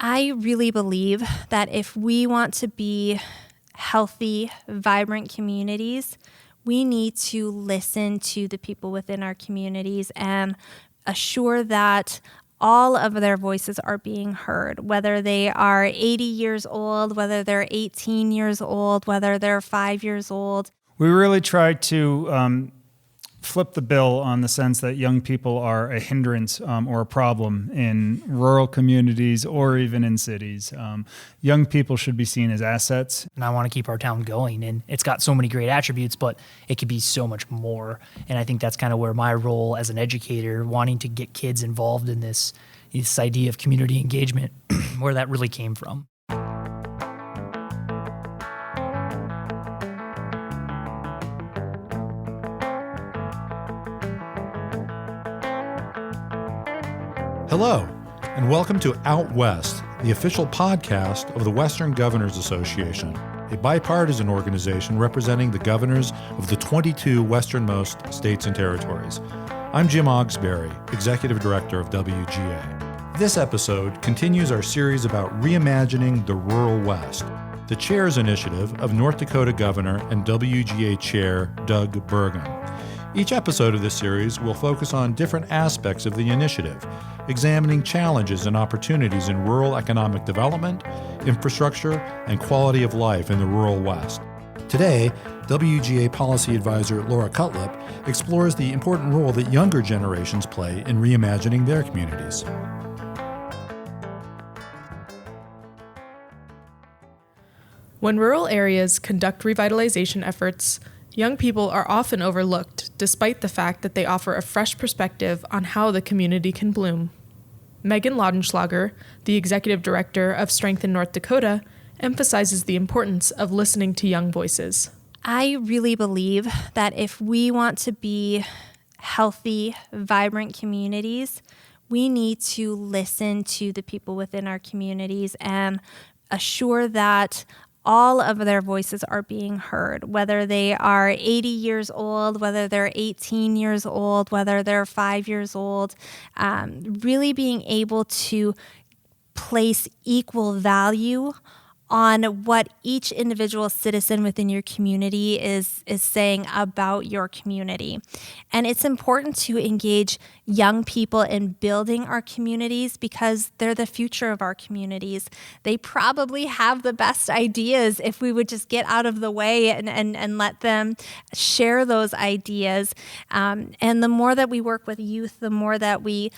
I really believe that if we want to be healthy, vibrant communities, we need to listen to the people within our communities and assure that all of their voices are being heard, whether they are 80 years old, whether they're 18 years old, whether they're 5 years old. We really try to flip the bill on the sense that young people are a hindrance or a problem in rural communities or even in cities. Young people should be seen as assets. And I want to keep our town going, and it's got so many great attributes, but it could be so much more. And I think that's kind of where my role as an educator, wanting to get kids involved in this idea of community engagement, where that really came from. Hello, and welcome to Out West, the official podcast of the Western Governors Association, a bipartisan organization representing the governors of the 22 westernmost states and territories. I'm Jim Ogsberry, Executive Director of WGA. This episode continues our series about reimagining the rural West, the chair's initiative of North Dakota Governor and WGA Chair Doug Burgum. Each episode of this series will focus on different aspects of the initiative, examining challenges and opportunities in rural economic development, infrastructure, and quality of life in the rural West. Today, WGA Policy Advisor Laura Cutlip explores the important role that younger generations play in reimagining their communities. When rural areas conduct revitalization efforts, young people are often overlooked, despite the fact that they offer a fresh perspective on how the community can bloom. Megan Laudenshlager, the Executive Director of Strength in North Dakota, emphasizes the importance of listening to young voices. I really believe that if we want to be healthy, vibrant communities, we need to listen to the people within our communities and assure that all of their voices are being heard, whether they are 80 years old, whether they're 18 years old, whether they're 5 years old, really being able to place equal value on what each individual citizen within your community is saying about your community. And it's important to engage young people in building our communities because they're the future of our communities. They probably have the best ideas if we would just get out of the way and let them share those ideas. And the more that we work with youth, the more that we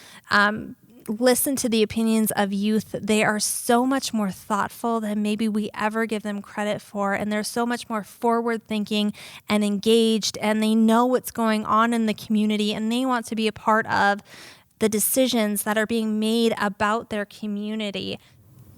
listen to the opinions of youth, they are so much more thoughtful than maybe we ever give them credit for. And they're so much more forward thinking and engaged, and they know what's going on in the community, and they want to be a part of the decisions that are being made about their community.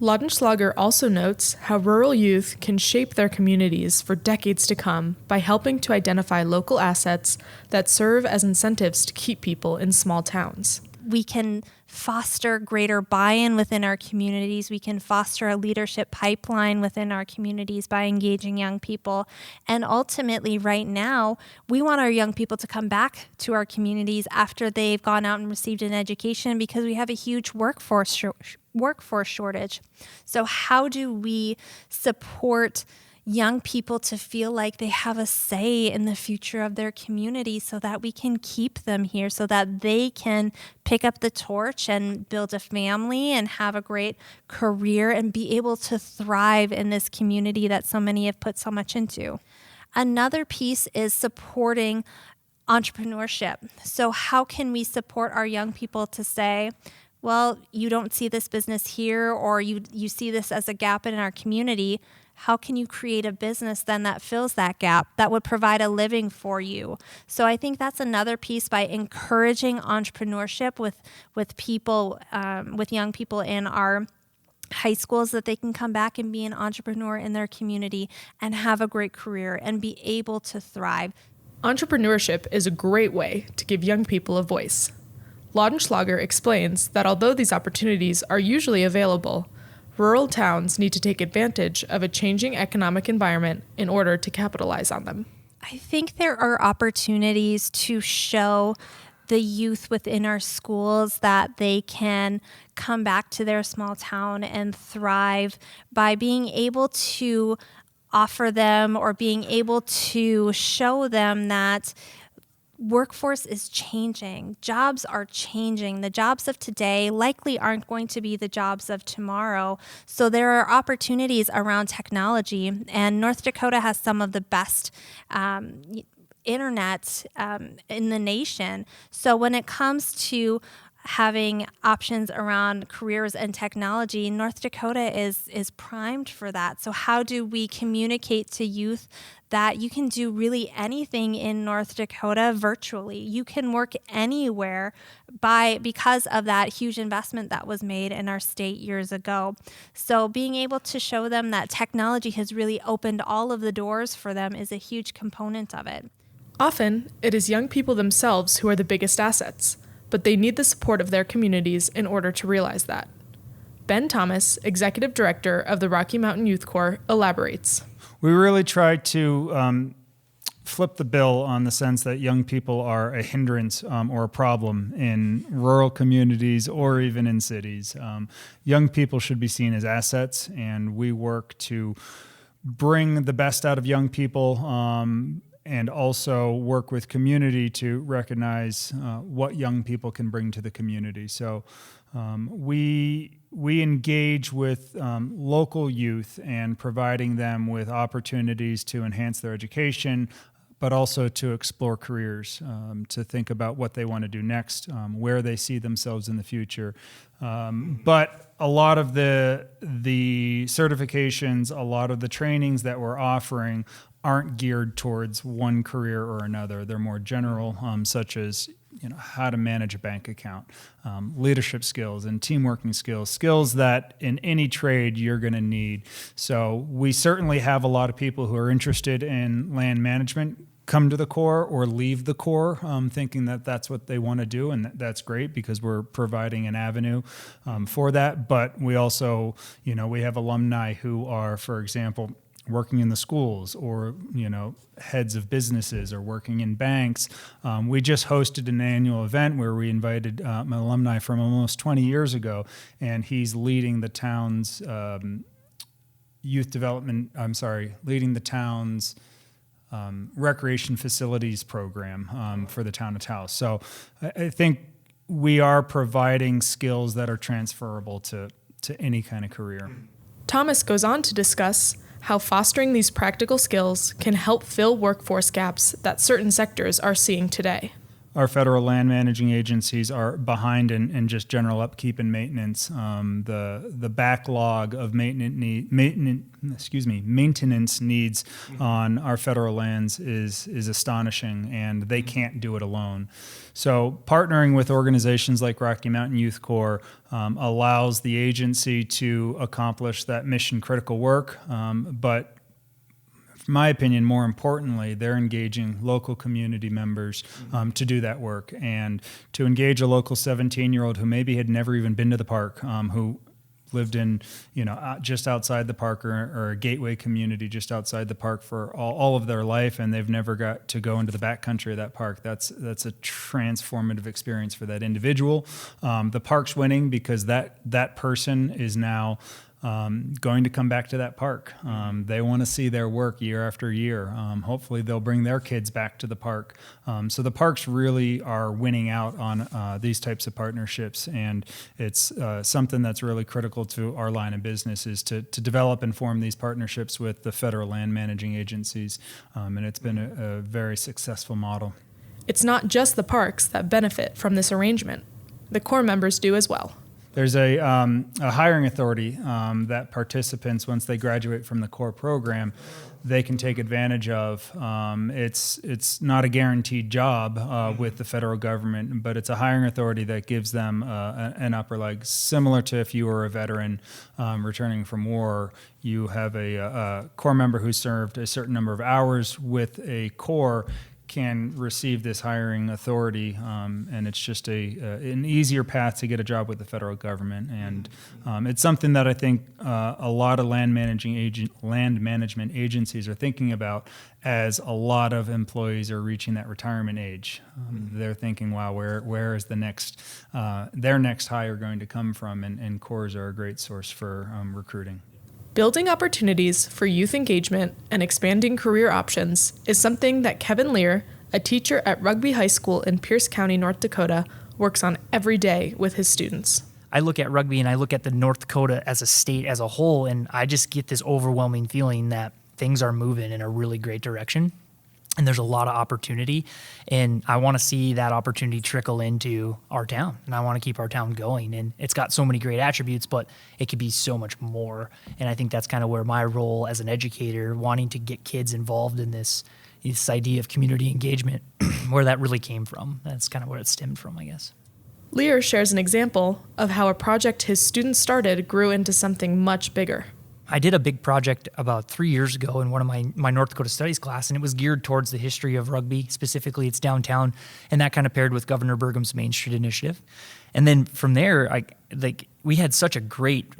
Laudenshlager also notes how rural youth can shape their communities for decades to come by helping to identify local assets that serve as incentives to keep people in small towns. We can foster greater buy-in within our communities. We can foster a leadership pipeline within our communities by engaging young people. And ultimately, right now, we want our young people to come back to our communities after they've gone out and received an education because we have a huge workforce shortage. So how do we support young people to feel like they have a say in the future of their community so that we can keep them here, so that they can pick up the torch and build a family and have a great career and be able to thrive in this community that so many have put so much into. Another piece is supporting entrepreneurship. So how can we support our young people to say, well, you don't see this business here, or you see this as a gap in our community. How can you create a business then that fills that gap, that would provide a living for you? So I think that's another piece by encouraging entrepreneurship with people, with young people in our high schools, that they can come back and be an entrepreneur in their community and have a great career and be able to thrive. Entrepreneurship is a great way to give young people a voice. Laudenshlager explains that although these opportunities are usually available, rural towns need to take advantage of a changing economic environment in order to capitalize on them. I think there are opportunities to show the youth within our schools that they can come back to their small town and thrive by being able to offer them or being able to show them that workforce is changing. Jobs are changing. The jobs of today likely aren't going to be the jobs of tomorrow. So there are opportunities around technology, and North Dakota has some of the best internet in the nation. So when it comes to having options around careers and technology, North Dakota is primed for that. So how do we communicate to youth that you can do really anything in North Dakota virtually? You can work anywhere because of that huge investment that was made in our state years ago. So being able to show them that technology has really opened all of the doors for them is a huge component of it. Often, it is young people themselves who are the biggest assets, but they need the support of their communities in order to realize that. Ben Thomas, Executive Director of the Rocky Mountain Youth Corps, elaborates. We really try to flip the bill on the sense that young people are a hindrance or a problem in rural communities or even in cities. Young people should be seen as assets, and we work to bring the best out of young people and also work with community to recognize what young people can bring to the community. So we engage with local youth and providing them with opportunities to enhance their education, but also to explore careers, to think about what they want to do next, where they see themselves in the future. But a lot of the certifications, a lot of the trainings that we're offering aren't geared towards one career or another. They're more general, such as how to manage a bank account, leadership skills and team working skills that in any trade you're going to need. So we certainly have a lot of people who are interested in land management come to the Corps or leave the Corps thinking that that's what they want to do, and that's great because we're providing an avenue for that. But we also, we have alumni who are, for example, working in the schools or, heads of businesses or working in banks. We just hosted an annual event where we invited an alumni from almost 20 years ago, and he's leading the town's leading the town's recreation facilities program for the town of Taos. So I think we are providing skills that are transferable to any kind of career. Thomas goes on to discuss how fostering these practical skills can help fill workforce gaps that certain sectors are seeing today. Our federal land managing agencies are behind in just general upkeep and maintenance. The backlog of maintenance needs on our federal lands is astonishing, and they can't do it alone. So partnering with organizations like Rocky Mountain Youth Corps allows the agency to accomplish that mission critical work, but in my opinion, more importantly, they're engaging local community members to do that work, and to engage a local 17-year-old who maybe had never even been to the park, who lived in, just outside the park or a gateway community just outside the park for all of their life, and they've never got to go into the backcountry of that park. That's a transformative experience for that individual. The park's winning because that person is now going to come back to that park. They want to see their work year after year. Hopefully they'll bring their kids back to the park. So the parks really are winning out on these types of partnerships, and it's something that's really critical to our line of business is to develop and form these partnerships with the federal land managing agencies, and it's been a very successful model. It's not just the parks that benefit from this arrangement. The Corps members do as well. There's a hiring authority that participants, once they graduate from the Corps program, they can take advantage of. It's not a guaranteed job with the federal government, but it's a hiring authority that gives them an upper leg, similar to if you were a veteran returning from war. You have a Corps member who served a certain number of hours with a Corps can receive this hiring authority, and it's just an easier path to get a job with the federal government. And it's something that I think a lot of land management agencies are thinking about as a lot of employees are reaching that retirement age. They're thinking, wow, where is their next hire going to come from? And cores are a great source for recruiting. Building opportunities for youth engagement and expanding career options is something that Kevin Leier, a teacher at Rugby High School in Pierce County, North Dakota, works on every day with his students. I look at rugby and I look at the North Dakota as a state as a whole, and I just get this overwhelming feeling that things are moving in a really great direction. And there's a lot of opportunity, and I want to see that opportunity trickle into our town, and I want to keep our town going. And it's got so many great attributes, but it could be so much more. And I think that's kind of where my role as an educator, wanting to get kids involved in this idea of community engagement, where that really came from. That's kind of where it stemmed from, I guess. Leier shares an example of how a project his students started grew into something much bigger. I did a big project about 3 years ago in one of my North Dakota Studies class, and it was geared towards the history of rugby, specifically its downtown, and that kind of paired with Governor Burgum's Main Street Initiative. And then from there, we had such a great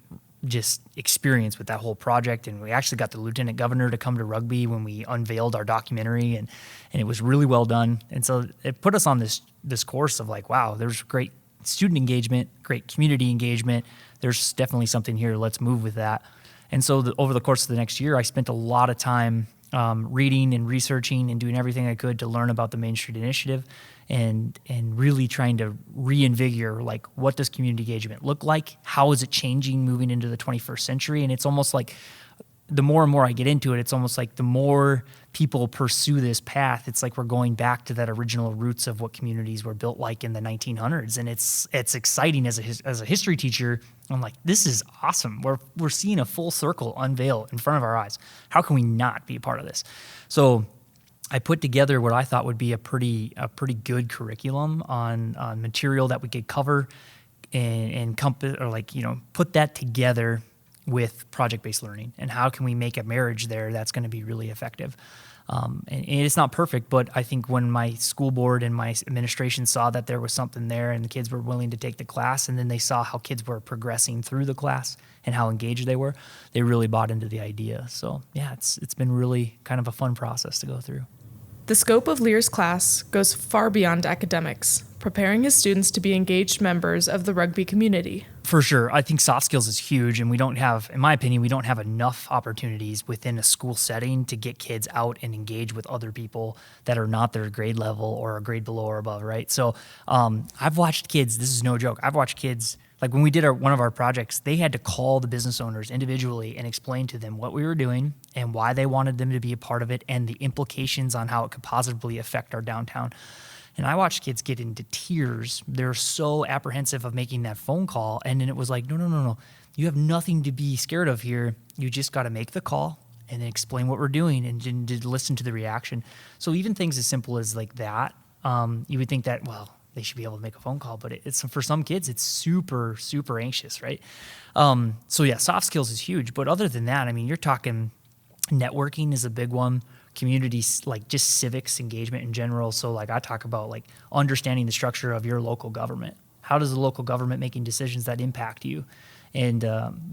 just experience with that whole project, and we actually got the Lieutenant Governor to come to Rugby when we unveiled our documentary, and it was really well done. And so it put us on this course of like, wow, there's great student engagement, great community engagement. There's definitely something here. Let's move with that. And so over the course of the next year, I spent a lot of time reading and researching and doing everything I could to learn about the Main Street Initiative and really trying to reinvigorate, like, what does community engagement look like? How is it changing moving into the 21st century? And it's almost like the more and more I get into it, it's almost like the more people pursue this path, it's like we're going back to that original roots of what communities were built like in the 1900s. And it's exciting as a history teacher. I'm like, this is awesome. We're seeing a full circle unveil in front of our eyes. How can we not be a part of this? So I put together what I thought would be a pretty good curriculum on material that we could cover and put that together with project-based learning, and how can we make a marriage there that's going to be really effective. And it's not perfect, but I think when my school board and my administration saw that there was something there and the kids were willing to take the class, and then they saw how kids were progressing through the class and how engaged they were, they really bought into the idea. So yeah, it's been really kind of a fun process to go through. The scope of Leir's class goes far beyond academics, preparing his students to be engaged members of the rugby community. For sure. I think soft skills is huge, and in my opinion, we don't have enough opportunities within a school setting to get kids out and engage with other people that are not their grade level or a grade below or above, right? So I've watched kids, this is no joke, I've watched kids, like when we did one of our projects, they had to call the business owners individually and explain to them what we were doing and why they wanted them to be a part of it and the implications on how it could positively affect our downtown. And I watched kids get into tears. They're so apprehensive of making that phone call. And then it was like, no. You have nothing to be scared of here. You just got to make the call and then explain what we're doing and to listen to the reaction. So even things as simple as like that, you would think that, well, they should be able to make a phone call, but it's for some kids, it's super, super anxious, right? So yeah, soft skills is huge. But other than that, I mean, you're talking networking is a big one. Communities, like just civics engagement in general. So like I talk about like understanding the structure of your local government. How does the local government making decisions that impact you? And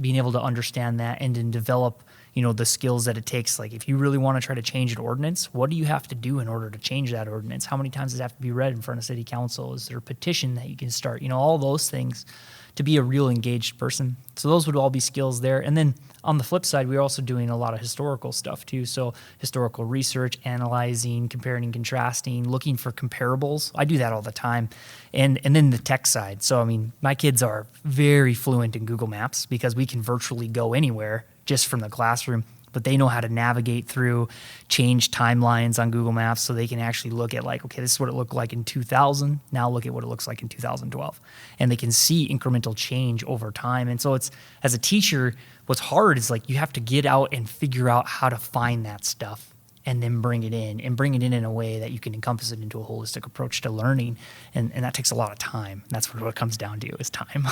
being able to understand that and then develop, the skills that it takes. Like if you really want to try to change an ordinance, what do you have to do in order to change that ordinance? How many times does it have to be read in front of city council? Is there a petition that you can start? All those things to be a real engaged person. So those would all be skills there. And then on the flip side, we're also doing a lot of historical stuff too. So historical research, analyzing, comparing and contrasting, looking for comparables. I do that all the time. And then the tech side. So, I mean, my kids are very fluent in Google Maps because we can virtually go anywhere just from the classroom, but they know how to navigate through, change timelines on Google Maps so they can actually look at like, okay, this is what it looked like in 2000. Now look at what it looks like in 2012. And they can see incremental change over time. And so it's, as a teacher, what's hard is like you have to get out and figure out how to find that stuff and then bring it in a way that you can encompass it into a holistic approach to learning. And that takes a lot of time. That's what it comes down to is time.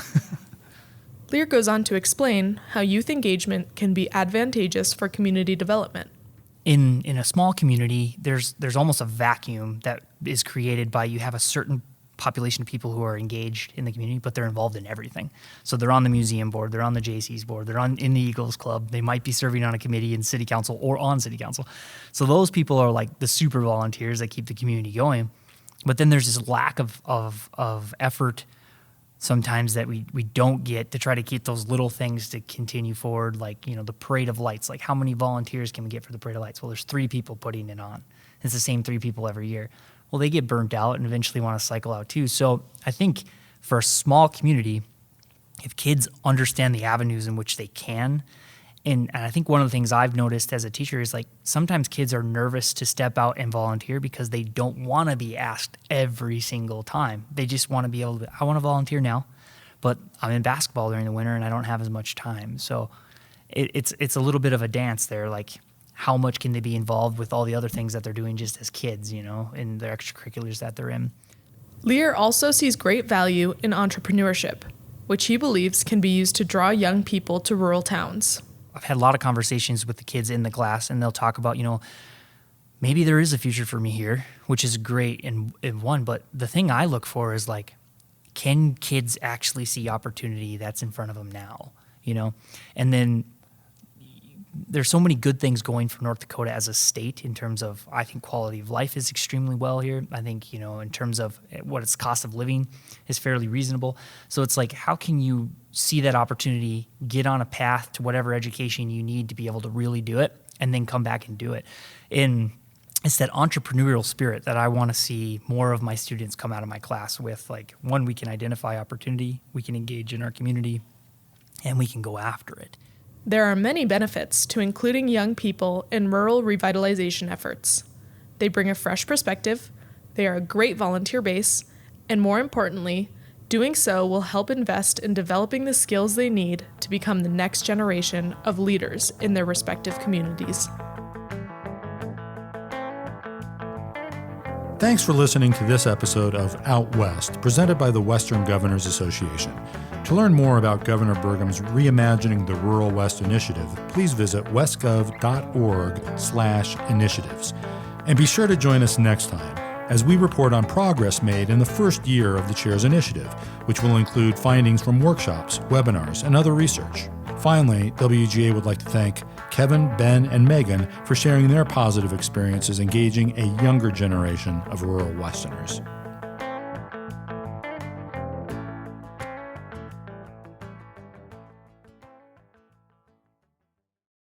Leier goes on to explain how youth engagement can be advantageous for community development. in a small community, there's almost a vacuum that is created by you have a certain population of people who are engaged in the community, but they're involved in everything. So they're on the museum board, they're on the JC's board, they're in the Eagles Club, they might be serving on a committee in city council or on city council. So those people are like the super volunteers that keep the community going. But then there's this lack of effort sometimes that we don't get to try to keep those little things to continue forward, like, you know, the Parade of Lights. Like, how many volunteers can we get for the Parade of Lights? Well, there's 3 people putting it on. It's the same 3 people every year. Well, they get burnt out and eventually want to cycle out too. So I think for a small community, if kids understand the avenues in which they can, and I think one of the things I've noticed as a teacher is, like, sometimes kids are nervous to step out and volunteer because they don't want to be asked every single time. They just want to be able to, I want to volunteer now, but I'm in basketball during the winter and I don't have as much time. So it's a little bit of a dance there, like, how much can they be involved with all the other things that they're doing just as kids, you know, in their extracurriculars that they're in. Leier also sees great value in entrepreneurship, which he believes can be used to draw young people to rural towns. I've had a lot of conversations with the kids in the class, and they'll talk about, you know, maybe there is a future for me here, which is great in one, but the thing I look for is, like, can kids actually see opportunity that's in front of them now, you know? And then there's so many good things going for North Dakota as a state in terms of, I think, quality of life is extremely well here. I think, you know, in terms of what its cost of living is fairly reasonable. So it's like, how can you see that opportunity, get on a path to whatever education you need to be able to really do it, and then come back and do it? And it's that entrepreneurial spirit that I want to see more of my students come out of my class with. Like, one, we can identify opportunity, we can engage in our community, and we can go after it. There are many benefits to including young people in rural revitalization efforts. They bring a fresh perspective, they are a great volunteer base, and more importantly, doing so will help invest in developing the skills they need to become the next generation of leaders in their respective communities. Thanks for listening to this episode of Out West, presented by the Western Governors Association. To learn more about Governor Burgum's Reimagining the Rural West initiative, please visit westgov.org/initiatives. And be sure to join us next time as we report on progress made in the first year of the Chair's initiative, which will include findings from workshops, webinars, and other research. Finally, WGA would like to thank Kevin, Ben, and Megan for sharing their positive experiences engaging a younger generation of rural Westerners.